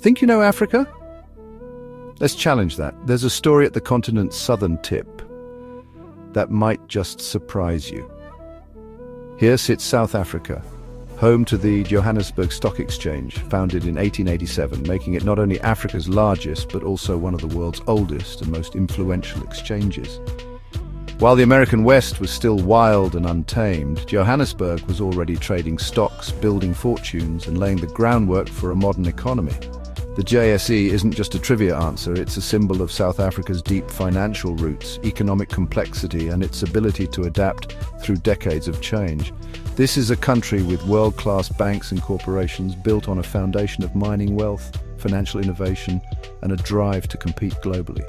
Think you know Africa? Let's challenge that. There's a story at the continent's southern tip that might just surprise you. Here sits South Africa, home to the Johannesburg Stock Exchange, founded in 1887, making it not only Africa's largest, but also one of the world's oldest and most influential exchanges. While the American West was still wild and untamed, Johannesburg was already trading stocks, building fortunes, and laying the groundwork for a modern economy. The JSE isn't just a trivia answer, it's a symbol of South Africa's deep financial roots, economic complexity, and its ability to adapt through decades of change. This is a country with world-class banks and corporations built on a foundation of mining wealth, financial innovation, and a drive to compete globally.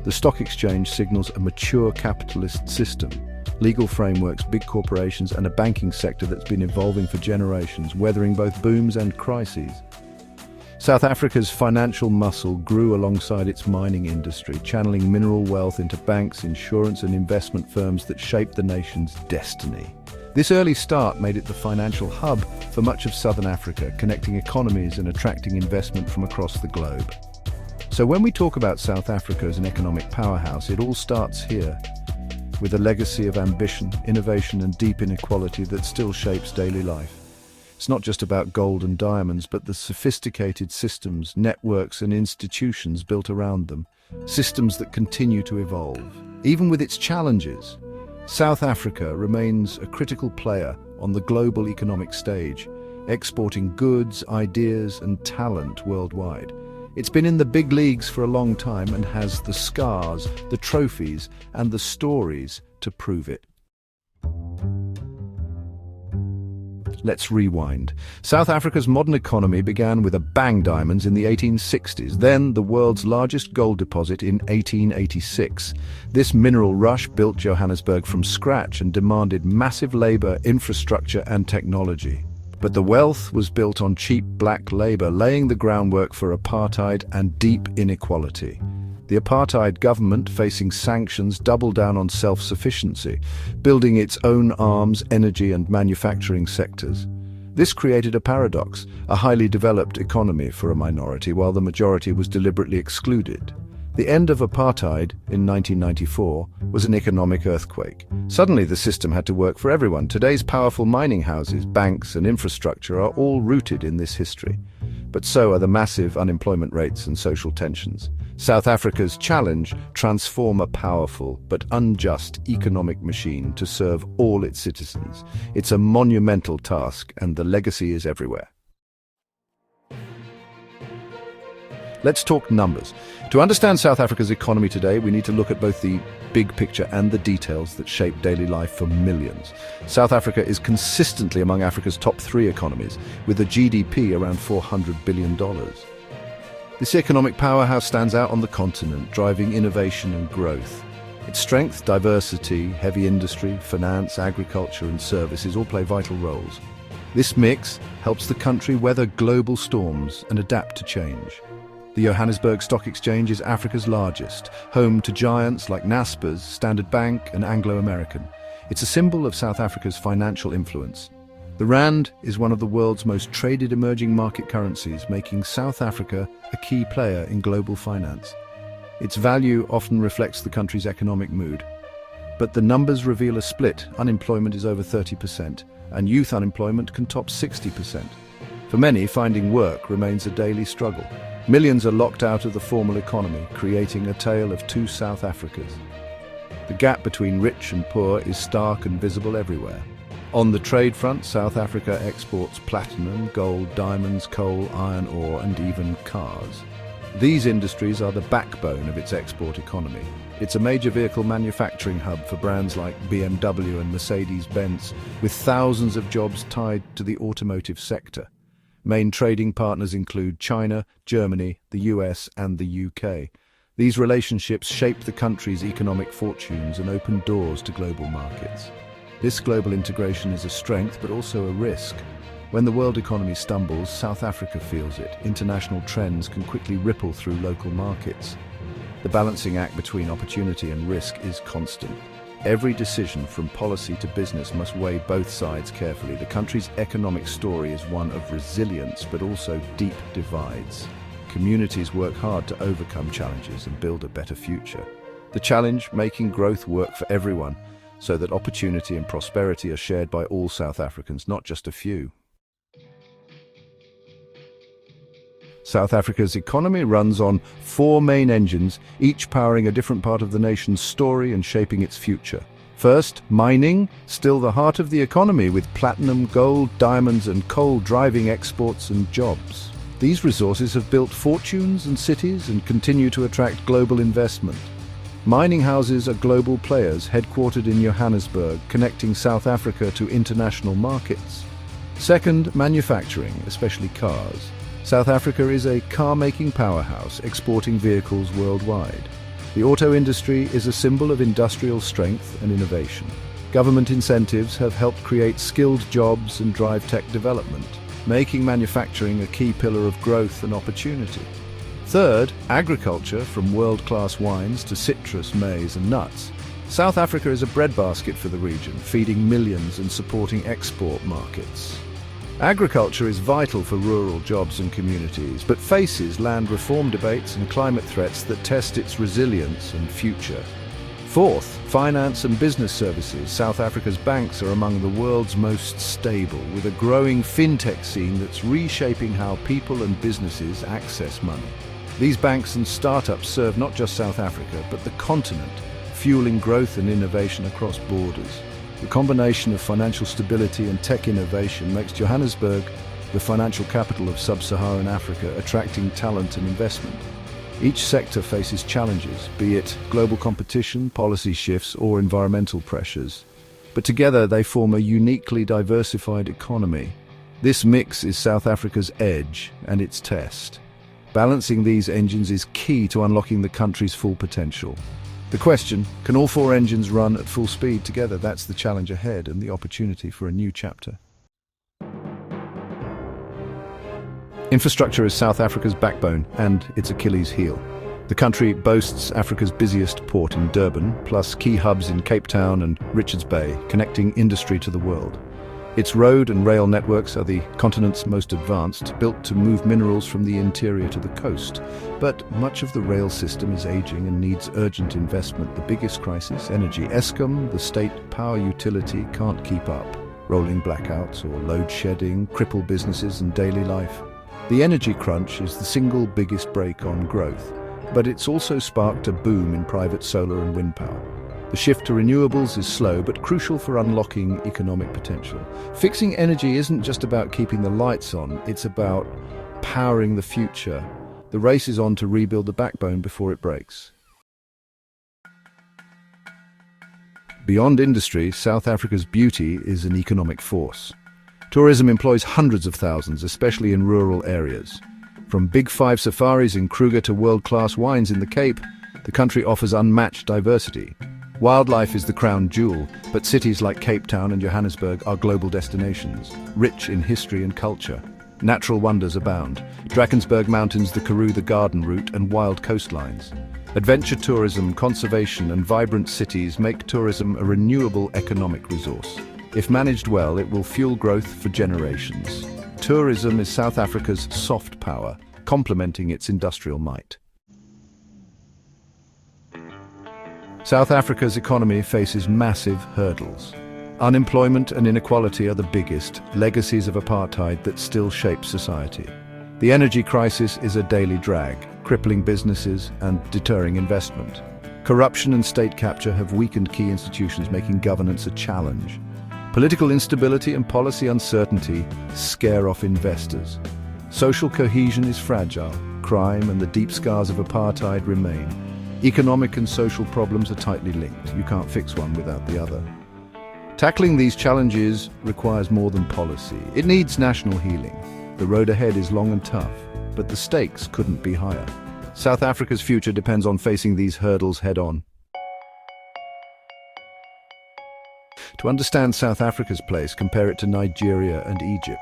The stock exchange signals a mature capitalist system, legal frameworks, big corporations, and a banking sector that's been evolving for generations, weathering both booms and crises. South Africa's financial muscle grew alongside its mining industry, channeling mineral wealth into banks, insurance, and investment firms that shaped the nation's destiny. This early start made it the financial hub for much of southern Africa, connecting economies and attracting investment from across the globe. So when we talk about South Africa as an economic powerhouse, it all starts here, with a legacy of ambition, innovation, and deep inequality that still shapes daily life. It's not just about gold and diamonds, but the sophisticated systems, networks, and institutions built around them, systems that continue to evolve. Even with its challenges, South Africa remains a critical player on the global economic stage, exporting goods, ideas, and talent worldwide. It's been in the big leagues for a long time and has the scars, the trophies, and the stories to prove it. Let's rewind. South Africa's modern economy began with a bang diamonds in the 1860s, then the world's largest gold deposit in 1886. This mineral rush built Johannesburg from scratch and demanded massive labor, infrastructure, and technology. But the wealth was built on cheap black labor, laying the groundwork for apartheid and deep inequality. The apartheid government, facing sanctions, doubled down on self-sufficiency, building its own arms, energy, and manufacturing sectors. This created a paradox, a highly developed economy for a minority, while the majority was deliberately excluded. The end of apartheid in 1994 was an economic earthquake. Suddenly the system had to work for everyone. Today's powerful mining houses, banks, and infrastructure are all rooted in this history. But so are the massive unemployment rates and social tensions. South Africa's challenge: transform a powerful but unjust economic machine to serve all its citizens. It's a monumental task, and the legacy is everywhere. Let's talk numbers. To understand South Africa's economy today, we need to look at both the big picture and the details that shape daily life for millions. South Africa is consistently among Africa's top 3 economies, with a GDP around $400 billion. This economic powerhouse stands out on the continent, driving innovation and growth. Its strength, diversity, heavy industry, finance, agriculture, and services all play vital roles. This mix helps the country weather global storms and adapt to change. The Johannesburg Stock Exchange is Africa's largest, home to giants like Naspers, Standard Bank, and Anglo-American. It's a symbol of South Africa's financial influence. The rand is one of the world's most traded emerging market currencies, making South Africa a key player in global finance. Its value often reflects the country's economic mood. But the numbers reveal a split. Unemployment is over 30%, and youth unemployment can top 60%. For many, finding work remains a daily struggle. Millions are locked out of the formal economy, creating a tale of two South Africas. The gap between rich and poor is stark and visible everywhere. On the trade front, South Africa exports platinum, gold, diamonds, coal, iron ore, and even cars. These industries are the backbone of its export economy. It's a major vehicle manufacturing hub for brands like BMW and Mercedes-Benz, with thousands of jobs tied to the automotive sector. Main trading partners include China, Germany, the US, and the UK. These relationships shape the country's economic fortunes and open doors to global markets. This global integration is a strength, but also a risk. When the world economy stumbles, South Africa feels it. International trends can quickly ripple through local markets. The balancing act between opportunity and risk is constant. Every decision, from policy to business, must weigh both sides carefully. The country's economic story is one of resilience, but also deep divides. communities work hard to overcome challenges and build a better future. The challenge, making growth work for everyone, so that opportunity and prosperity are shared by all South Africans, not just a few. South Africa's economy runs on 4 main engines, each powering a different part of the nation's story and shaping its future. First, mining, still the heart of the economy, with platinum, gold, diamonds and coal driving exports and jobs. These resources have built fortunes and cities and continue to attract global investment. Mining houses are global players headquartered in Johannesburg, connecting South Africa to international markets. Second, manufacturing, especially cars. South Africa is a car-making powerhouse, exporting vehicles worldwide. The auto industry is a symbol of industrial strength and innovation. Government incentives have helped create skilled jobs and drive tech development, making manufacturing a key pillar of growth and opportunity. Third, agriculture, from world-class wines to citrus, maize and nuts. South Africa is a breadbasket for the region, feeding millions and supporting export markets. Agriculture is vital for rural jobs and communities, but faces land reform debates and climate threats that test its resilience and future. Fourth, finance and business services. South Africa's banks are among the world's most stable, with a growing fintech scene that's reshaping how people and businesses access money. These banks and startups serve not just South Africa, but the continent, fueling growth and innovation across borders. The combination of financial stability and tech innovation makes Johannesburg the financial capital of sub-Saharan Africa, attracting talent and investment. Each sector faces challenges, be it global competition, policy shifts, or environmental pressures. But together they form a uniquely diversified economy. This mix is South Africa's edge and its test. Balancing these engines is key to unlocking the country's full potential. The question, can all 4 engines run at full speed together? That's the challenge ahead and the opportunity for a new chapter. Infrastructure is South Africa's backbone and its Achilles heel. The country boasts Africa's busiest port in Durban, plus key hubs in Cape Town and Richards Bay, connecting industry to the world. Its road and rail networks are the continent's most advanced, built to move minerals from the interior to the coast. But much of the rail system is aging and needs urgent investment. The biggest crisis, energy. Eskom, the state power utility, can't keep up. Rolling blackouts or load shedding cripple businesses and daily life. The energy crunch is the single biggest brake on growth, but it's also sparked a boom in private solar and wind power. The shift to renewables is slow but crucial for unlocking economic potential. Fixing energy isn't just about keeping the lights on, it's about powering the future. The race is on to rebuild the backbone before it breaks. Beyond industry, South Africa's beauty is an economic force. Tourism employs hundreds of thousands, especially in rural areas. From Big Five safaris in Kruger to world-class wines in the Cape, the country offers unmatched diversity. Wildlife is the crown jewel, but cities like Cape Town and Johannesburg are global destinations, rich in history and culture. Natural wonders abound. Drakensberg Mountains, the Karoo, the Garden Route, and wild coastlines. Adventure tourism, conservation, and vibrant cities make tourism a renewable economic resource. If managed well, it will fuel growth for generations. Tourism is South Africa's soft power, complementing its industrial might. South Africa's economy faces massive hurdles. Unemployment and inequality are the biggest legacies of apartheid that still shape society. The energy crisis is a daily drag, crippling businesses and deterring investment. Corruption and state capture have weakened key institutions, making governance a challenge. Political instability and policy uncertainty scare off investors. Social cohesion is fragile. Crime and the deep scars of apartheid remain. Economic and social problems are tightly linked. You can't fix one without the other. Tackling these challenges requires more than policy. It needs national healing. The road ahead is long and tough, but the stakes couldn't be higher. South Africa's future depends on facing these hurdles head-on. To understand South Africa's place, compare it to Nigeria and Egypt.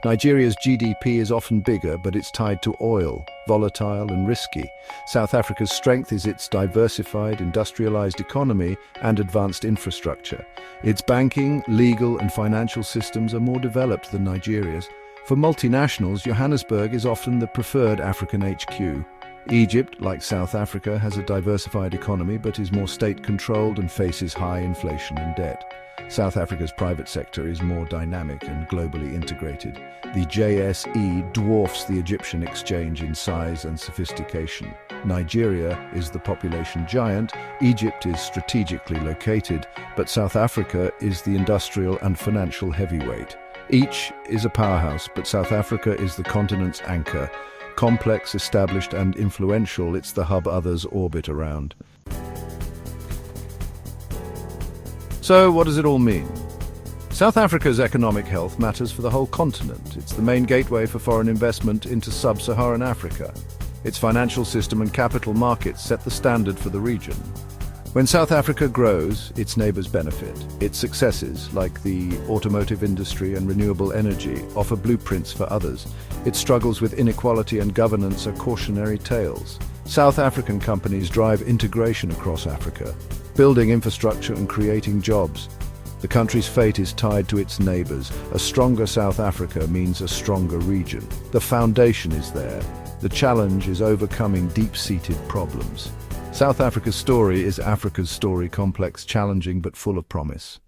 Nigeria's GDP is often bigger, but it's tied to oil, volatile and risky. South Africa's strength is its diversified, industrialized economy and advanced infrastructure. Its banking, legal and financial systems are more developed than Nigeria's, For multinationals, Johannesburg is often the preferred African HQ. Egypt, like South Africa, has a diversified economy but is more state-controlled and faces high inflation and debt. South Africa's private sector is more dynamic and globally integrated. The JSE dwarfs the Egyptian exchange in size and sophistication. Nigeria is the population giant, Egypt is strategically located, but South Africa is the industrial and financial heavyweight. Each is a powerhouse, but South Africa is the continent's anchor. Complex, established and influential, it's the hub others orbit around. So, what does it all mean? South Africa's economic health matters for the whole continent. It's the main gateway for foreign investment into sub-Saharan Africa. Its financial system and capital markets set the standard for the region. When South Africa grows, its neighbors benefit. Its successes, like the automotive industry and renewable energy, offer blueprints for others. Its struggles with inequality and governance are cautionary tales. South African companies drive integration across Africa, building infrastructure and creating jobs. The country's fate is tied to its neighbors. A stronger South Africa means a stronger region. The foundation is there. The challenge is overcoming deep-seated problems. South Africa's story is Africa's story, complex, challenging, but full of promise.